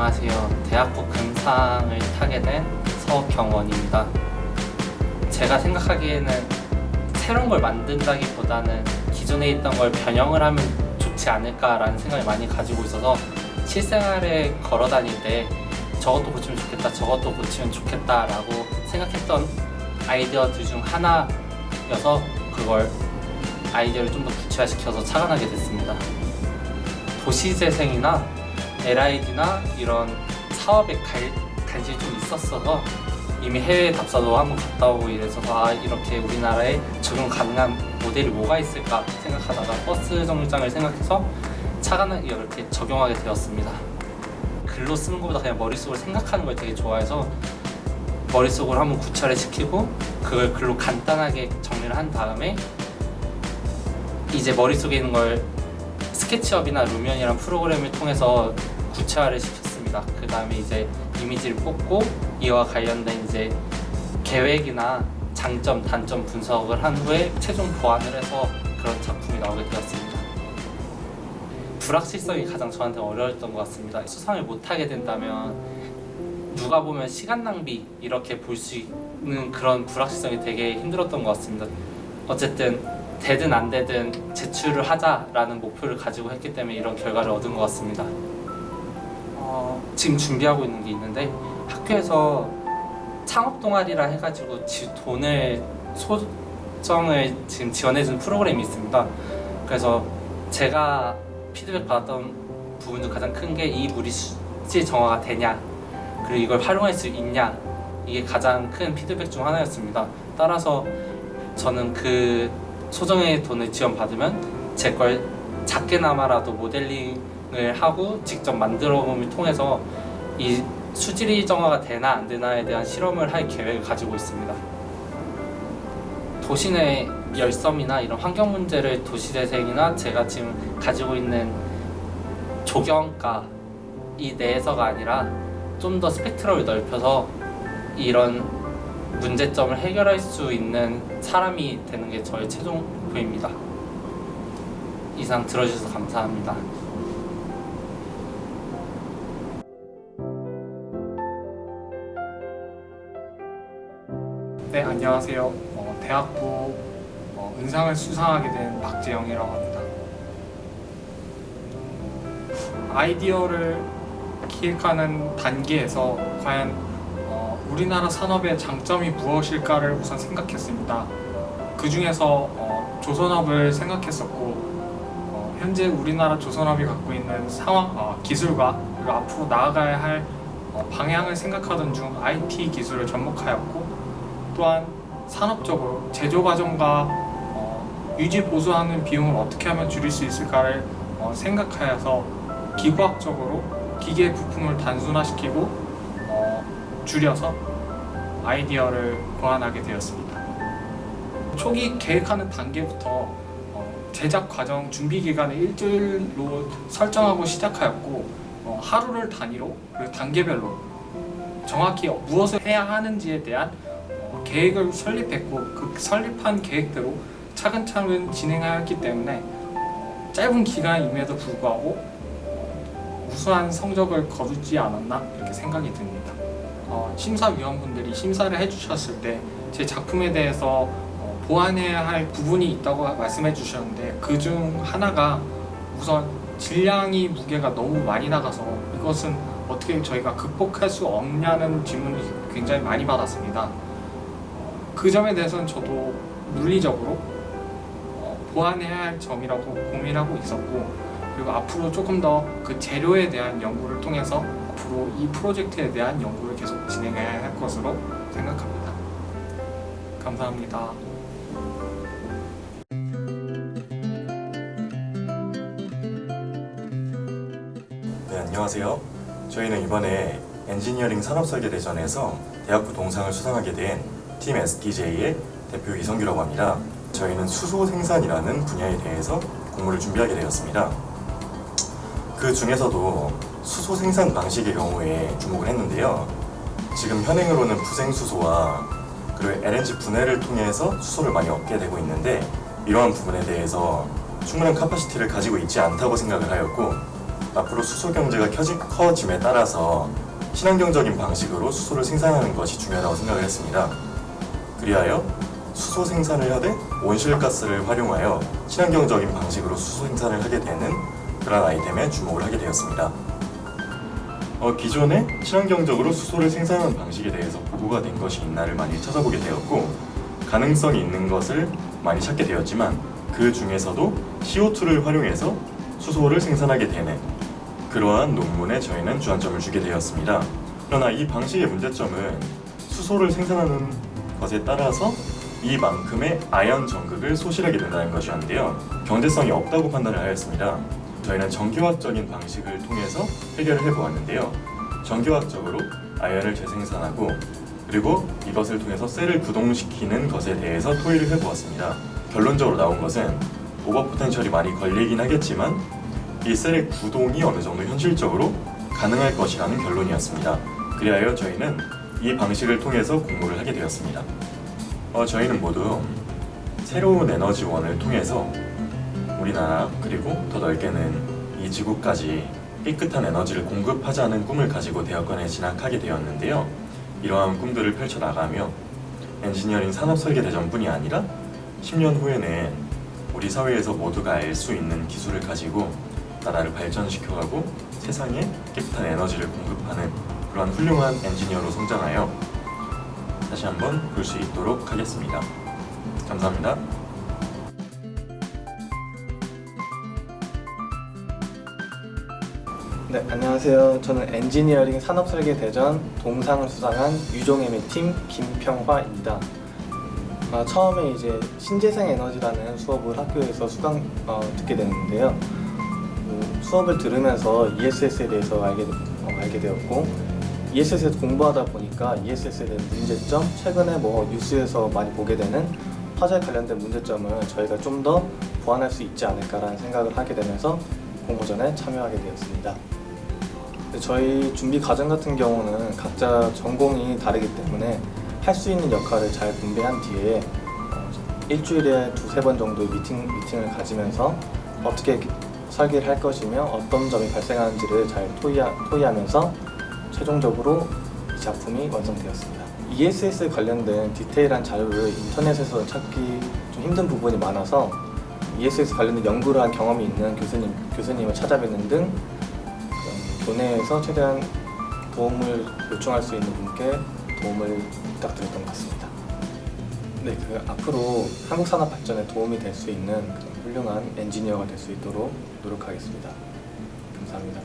안녕하세요. 대학부 금상을 타게 된 서경원입니다. 제가 생각하기에는 새로운 걸 만든다기보다는 기존에 있던 걸 변형을 하면 좋지 않을까라는 생각을 많이 가지고 있어서 실생활에 걸어 다닐 때 저것도 고치면 좋겠다, 저것도 고치면 좋겠다라고 생각했던 아이디어들 중 하나여서 그걸 아이디어를 좀 더 구체화시켜서 착안하게 됐습니다. 도시재생이나 LID나 이런 사업에 관심이 좀 있었어서 이미 해외 답사도 한번 갔다 오고 이래서 이렇게 우리나라에 적용 가능한 모델이 뭐가 있을까 생각하다가 버스 정류장을 생각해서 착안을 이렇게 적용하게 되었습니다. 글로 쓰는 것보다 그냥 머릿속으로 생각하는 걸 되게 좋아해서 머릿속으로 한번 구체화를 시키고 그걸 글로 간단하게 정리를 한 다음에 이제 머릿속에 있는 걸 스케치업이나 루미언이라는 프로그램을 통해서 구체화를 시켰습니다. 그 다음에 이제 이미지를 뽑고 이와 관련된 이제 계획이나 장점, 단점 분석을 한 후에 최종 보완을 해서 그런 작품이 나오게 되었습니다. 불확실성이 가장 저한테 어려웠던 것 같습니다. 수상을 못하게 된다면 누가 보면 시간 낭비 이렇게 볼 수 있는 그런 불확실성이 되게 힘들었던 것 같습니다. 어쨌든 되든 안 되든 제출을 하자라는 목표를 가지고 했기 때문에 이런 결과를 얻은 것 같습니다. 지금 준비하고 있는 게 있는데 학교에서 창업 동아리라 해가지고 돈을 소정을 지금 지원해주는 프로그램이 있습니다. 그래서 제가 피드백 받았던 부분 중 가장 큰 게 이 물이 수질 정화가 되냐 그리고 이걸 활용할 수 있냐 이게 가장 큰 피드백 중 하나였습니다. 따라서 저는 그 소정의 돈을 지원받으면 제 걸 작게나마라도 모델링을 하고 직접 만들어봄을 통해서 이 수질이 정화가 되나 안 되나에 대한 실험을 할 계획을 가지고 있습니다. 도시 내 열섬이나 이런 환경 문제를 도시재생이나 제가 지금 가지고 있는 조경가 이 내에서가 아니라 좀 더 스펙트럼을 넓혀서 이런 문제점을 해결할 수 있는 사람이 되는 게 저의 최종 목표입니다. 이상 들어주셔서 감사합니다. 네, 안녕하세요. 대학부 은상을 수상하게 된 박재영이라고 합니다. 아이디어를 기획하는 단계에서 과연 우리나라 산업의 장점이 무엇일까를 우선 생각했습니다. 그 중에서 조선업을 생각했었고 현재 우리나라 조선업이 갖고 있는 기술과 그리고 앞으로 나아가야 할 방향을 생각하던 중 IT 기술을 접목하였고 또한 산업적으로 제조 과정과 유지 보수하는 비용을 어떻게 하면 줄일 수 있을까를 생각하여서 기구학적으로 기계 부품을 단순화시키고 줄여서 아이디어를 고안하게 되었습니다. 초기 계획하는 단계부터 제작 과정 준비 기간을 일주일로 설정하고 시작하였고 하루를 단위로 그리고 단계별로 정확히 무엇을 해야 하는지에 대한 계획을 설립했고 그 설립한 계획대로 차근차근 진행하였기 때문에 짧은 기간임에도 불구하고 우수한 성적을 거두지 않았나 이렇게 생각이 듭니다. 심사위원분들이 심사를 해주셨을 때 제 작품에 대해서 보완해야 할 부분이 있다고 말씀해 주셨는데 그 중 하나가 우선 질량이 무게가 너무 많이 나가서 이것은 어떻게 저희가 극복할 수 없냐는 질문을 굉장히 많이 받았습니다. 그 점에 대해서는 저도 물리적으로 보완해야 할 점이라고 고민하고 있었고 그리고 앞으로 조금 더 그 재료에 대한 연구를 통해서 앞으로 이 프로젝트에 대한 연구를 계속 진행해야 할 것으로 생각합니다. 감사합니다. 네, 안녕하세요. 저희는 이번에 엔지니어링 산업설계대전에서 대학부 동상을 수상하게 된 팀 SDJ의 대표 이성규라고 합니다. 저희는 수소 생산이라는 분야에 대해서 공모를 준비하게 되었습니다. 그 중에서도 수소 생산 방식의 경우에 주목을 했는데요. 지금 현행으로는 부생수소와 그리고 LNG 분해를 통해서 수소를 많이 얻게 되고 있는데 이러한 부분에 대해서 충분한 카파시티를 가지고 있지 않다고 생각을 하였고 앞으로 수소 경제가 커짐에 따라서 친환경적인 방식으로 수소를 생산하는 것이 중요하다고 생각을 했습니다. 그리하여 수소 생산을 하되 온실가스를 활용하여 친환경적인 방식으로 수소 생산을 하게 되는 그런 아이템에 주목을 하게 되었습니다. 기존에 친환경적으로 수소를 생산하는 방식에 대해서 보고가 된 것이 있나를 많이 찾아보게 되었고 가능성이 있는 것을 많이 찾게 되었지만 그 중에서도 CO2를 활용해서 수소를 생산하게 되는 그러한 논문에 저희는 주안점을 주게 되었습니다. 그러나 이 방식의 문제점은 수소를 생산하는 것에 따라서 이만큼의 아연 전극을 소실하게 된다는 것이었는데요. 경제성이 없다고 판단을 하였습니다. 저희는 전기화학적인 방식을 통해서 해결을 해보았는데요. 전기화학적으로 아연을 재생산하고 그리고 이것을 통해서 셀을 구동시키는 것에 대해서 토의를 해보았습니다. 결론적으로 나온 것은 오버 포텐셜이 많이 걸리긴 하겠지만 이 셀의 구동이 어느 정도 현실적으로 가능할 것이라는 결론이었습니다. 그리하여 저희는 이 방식을 통해서 공부를 하게 되었습니다. 저희는 모두 새로운 에너지원을 통해서 우리나라 그리고 더 넓게는 이 지구까지 깨끗한 에너지를 공급하자는 꿈을 가지고 대학원에 진학하게 되었는데요. 이러한 꿈들을 펼쳐나가며 엔지니어링 산업설계대전뿐이 아니라 10년 후에는 우리 사회에서 모두가 알 수 있는 기술을 가지고 나라를 발전시켜가고 세상에 깨끗한 에너지를 공급하는 그런 훌륭한 엔지니어로 성장하여 다시 한번 볼 수 있도록 하겠습니다. 감사합니다. 네, 안녕하세요. 저는 엔지니어링 산업설계대전 동상을 수상한 유종M의 팀 김평화입니다. 처음에 이제 신재생 에너지라는 수업을 학교에서 듣게 되는데요. 수업을 들으면서 ESS에 대해서 알게 되었고 ESS에서 공부하다 보니까 ESS에 대한 문제점, 최근에 뉴스에서 많이 보게 되는 화재 관련된 문제점을 저희가 좀 더 보완할 수 있지 않을까라는 생각을 하게 되면서 공모전에 참여하게 되었습니다. 저희 준비 과정 같은 경우는 각자 전공이 다르기 때문에 할 수 있는 역할을 잘 분배한 뒤에 일주일에 2-3번 정도의 미팅을 가지면서 어떻게 설계를 할 것이며 어떤 점이 발생하는지를 잘 토의하면서 최종적으로 이 작품이 완성되었습니다. ESS 관련된 디테일한 자료를 인터넷에서 찾기 좀 힘든 부분이 많아서 ESS 관련된 연구를 한 경험이 있는 교수님을 찾아뵙는 등 교내에서 최대한 도움을 요청할 수 있는 분께 도움을 부탁드렸던 것 같습니다. 네, 앞으로 한국 산업 발전에 도움이 될 수 있는 훌륭한 엔지니어가 될 수 있도록 노력하겠습니다. 감사합니다.